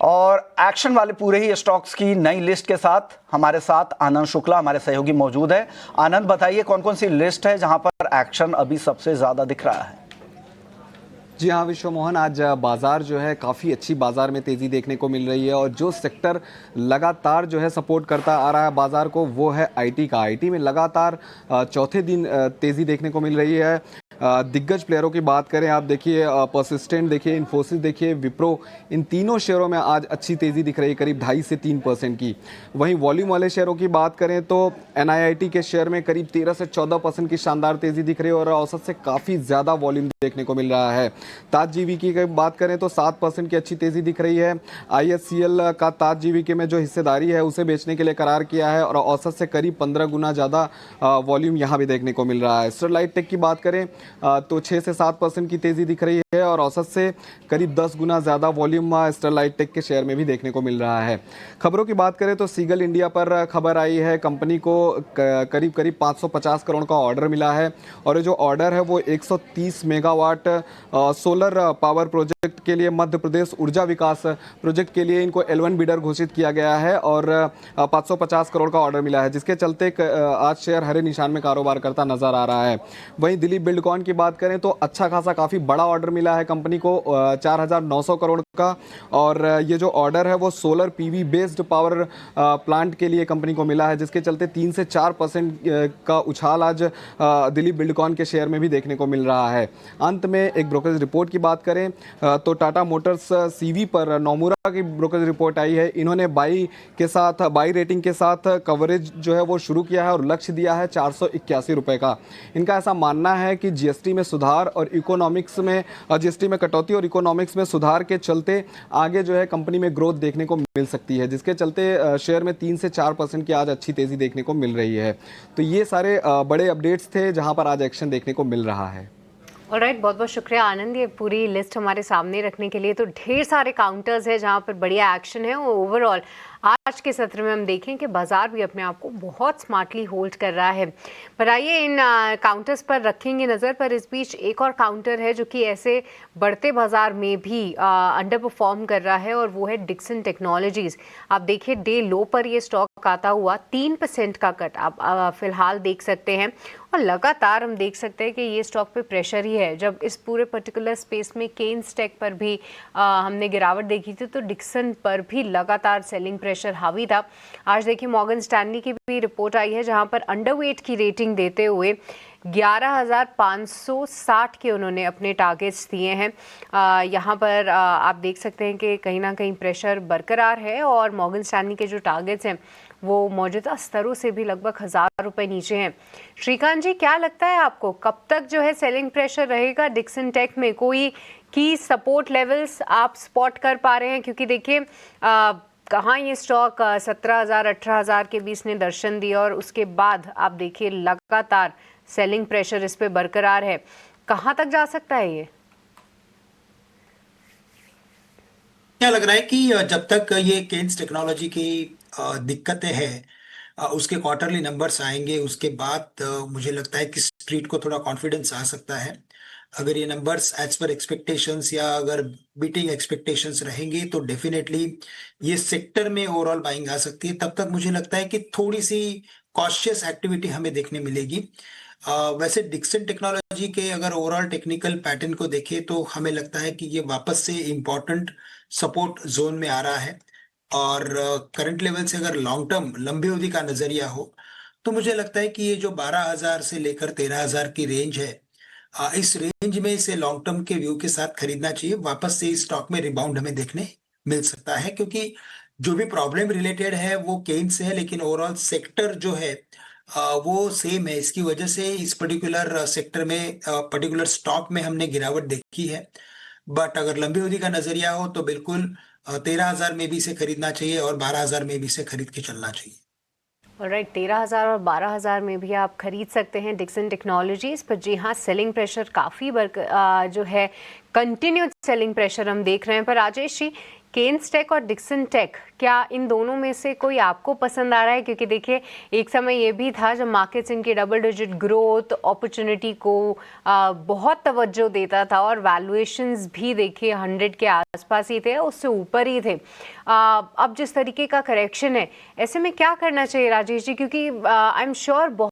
और एक्शन वाले पूरे ही स्टॉक्स की नई लिस्ट के साथ हमारे साथ आनंद शुक्ला हमारे सहयोगी मौजूद है। आनंद, बताइए कौन कौन सी लिस्ट है जहां पर एक्शन अभी सबसे ज्यादा दिख रहा है? जी हाँ विश्व मोहन, आज बाजार जो है काफ़ी अच्छी बाजार में तेज़ी देखने को मिल रही है और जो सेक्टर लगातार जो है सपोर्ट करता आ रहा है बाजार को वो है आईटी का। आईटी में लगातार चौथे दिन तेज़ी देखने को मिल रही है। दिग्गज प्लेयरों की बात करें, आप देखिए परसिस्टेंट देखिए, इन्फोसिस देखिए, विप्रो, इन तीनों शेयरों में आज अच्छी तेज़ी दिख रही है, करीब 2.5 से 3% की। वहीं वॉल्यूम वाले शेयरों की बात करें तो एनआईआईटी के शेयर में करीब 13 से 14% की शानदार तेज़ी दिख रही है और औसत से काफ़ी ज़्यादा वॉल्यूम देखने को मिल रहा है। ताज जीवीके की बात करें तो 7% की अच्छी तेज़ी दिख रही है। आईएचसीएल का ताज जीवीके में जो हिस्सेदारी है उसे बेचने के लिए करार किया है और औसत से करीब 15 गुना ज़्यादा वॉल्यूम यहाँ भी देखने को मिल रहा है। स्टरलाइट टेक की बात करें तो 6 से 7% की तेज़ी दिख रही है और औसत से करीब 10 गुना ज़्यादा वॉल्यूम स्टरलाइट टेक के शेयर में भी देखने को मिल रहा है। खबरों की बात करें तो सीगल इंडिया पर खबर आई है, कंपनी को करीब 550 करोड़ का ऑर्डर मिला है और जो ऑर्डर है वो 130 मेगावाट सोलर पावर प्रोजेक्ट के लिए मध्य प्रदेश ऊर्जा विकास प्रोजेक्ट के लिए इनको L1 बिडर घोषित किया गया है और 550 करोड़ का ऑर्डर मिला है, जिसके चलते आज शेयर हरे निशान में कारोबार करता नजर आ रहा है। वहीं दिलीप बिल्डकॉन की बात करें तो अच्छा खासा काफ़ी बड़ा ऑर्डर मिला है कंपनी को 4,900 करोड़ का और ये जो ऑर्डर है वो solar PV based power plant के लिए कंपनी को मिला है, जिसके चलते 3 से 4% का उछाल आज दिलीप बिल्डकॉन के शेयर में भी देखने को मिल रहा है। अंत में एक ब्रोकरेज रिपोर्ट की बात करें तो टाटा मोटर्स सीवी पर नोमुरा की ब्रोकरेज रिपोर्ट आई है। इन्होंने बाई रेटिंग के साथ कवरेज जो है वो शुरू किया है और लक्ष्य दिया है 481 रुपये का। इनका ऐसा मानना है कि जीएसटी में सुधार और जीएसटी में कटौती और इकोनॉमिक्स में सुधार के चलते आगे जो है कंपनी में ग्रोथ देखने को मिल सकती है, जिसके चलते शेयर में 3 से 4% की आज अच्छी तेज़ी देखने को मिल रही है। तो ये सारे बड़े अपडेट्स थे जहां पर आज एक्शन देखने को मिल रहा है। ऑलराइट, बहुत बहुत शुक्रिया आनंद, ये पूरी लिस्ट हमारे सामने रखने के लिए। तो ढेर सारे काउंटर्स हैं जहां पर बढ़िया एक्शन है और ओवरऑल आज के सत्र में हम देखें कि बाजार भी अपने आप को बहुत स्मार्टली होल्ड कर रहा है। पर आइए इन काउंटर्स पर रखेंगे नज़र, पर इस बीच एक और काउंटर है जो कि ऐसे बढ़ते बाजार में भी अंडर परफॉर्म कर रहा है और वो है डिक्सन टेक्नोलॉजीज़। आप देखिए डे लो पर ये स्टॉक आता हुआ 3% का कट आप फिलहाल देख सकते हैं और लगातार हम देख सकते हैं कि ये स्टॉक पे प्रेशर ही है। जब इस पूरे पर्टिकुलर स्पेस में केन्स टेक पर भी हमने गिरावट देखी थी तो डिक्सन पर भी लगातार सेलिंग प्रेशर हावी था। आज देखिए मॉर्गन स्टैनली की भी रिपोर्ट आई है जहां पर अंडरवेट की रेटिंग देते हुए 11,560 के उन्होंने अपने टारगेट्स दिए हैं। यहाँ पर आप देख सकते हैं कि कहीं ना कहीं प्रेशर बरकरार है और मॉर्गन स्टैनली के जो टारगेट्स हैं वो मौजूदा स्तरों से भी लगभग 1,000 रुपये नीचे हैं। श्रीकांत जी, क्या लगता है आपको कब तक जो है सेलिंग प्रेशर रहेगा डिक्सन टेक में? कोई की सपोर्ट लेवल्स आप स्पॉट कर पा रहे हैं? क्योंकि देखिए कहाँ ये स्टॉक 17,000 18,000 के बीच ने दर्शन दिया और उसके बाद आप देखिए लगातार सेलिंग प्रेशर इस पे बरकरार है। कहाँ तक जा सकता है ये? क्या लग रहा है कि जब तक ये केन्स टेक्नोलॉजी की दिक्कतें हैं उसके क्वार्टरली नंबर्स आएंगे उसके बाद मुझे लगता है कि स्ट्रीट को थोड़ा कॉन्फिडेंस आ सकता है। अगर ये नंबर्स एज पर एक्सपेक्टेशंस या अगर बीटिंग एक्सपेक्टेशंस रहेंगे तो डेफिनेटली ये सेक्टर में ओवरऑल बाइंग आ सकती है। तब तक मुझे लगता है कि थोड़ी सी कॉशियस एक्टिविटी हमें देखने मिलेगी। वैसे डिक्सन टेक्नोलॉजी के अगर ओवरऑल टेक्निकल पैटर्न को देखें तो हमें लगता है कि ये वापस से इम्पोर्टेंट सपोर्ट जोन में आ रहा है और करंट लेवल से अगर लॉन्ग टर्म लंबी अवधि का नजरिया हो तो मुझे लगता है कि ये जो 12,000 से लेकर 13,000 की रेंज है इस रेंज में इसे लॉन्ग टर्म के व्यू के साथ खरीदना चाहिए। वापस से इस स्टॉक में रिबाउंड हमें देखने मिल सकता है क्योंकि जो भी प्रॉब्लम रिलेटेड है वो केन्स से है लेकिन ओवरऑल सेक्टर जो है वो सेम है। इसकी वजह से इस पर्टिकुलर सेक्टर में पर्टिकुलर स्टॉक में हमने गिरावट देखी है। बट अगर लंबी अवधि का नजरिया हो तो बिल्कुल 13,000 में भी इसे खरीदना चाहिए और 12,000 में भी इसे खरीद के चलना चाहिए। ऑलराइट, 13,000 और 12,000 में भी आप खरीद सकते हैं डिक्सन टेक्नोलॉजीज पर। जी हाँ, सेलिंग प्रेशर काफ़ी जो है कंटिन्यूड सेलिंग प्रेशर हम देख रहे हैं। पर राजेश जी, केन्स टेक और डिक्सन टेक, क्या इन दोनों में से कोई आपको पसंद आ रहा है? क्योंकि देखिए एक समय ये भी था जब मार्केट्स इनकी डबल डिजिट ग्रोथ अपॉर्चुनिटी को बहुत तवज्जो देता था और वैल्यूएशंस भी देखिए 100 के आसपास ही थे, उससे ऊपर ही थे। अब जिस तरीके का करेक्शन है, ऐसे में क्या करना चाहिए राजेश जी? क्योंकि आई एम श्योर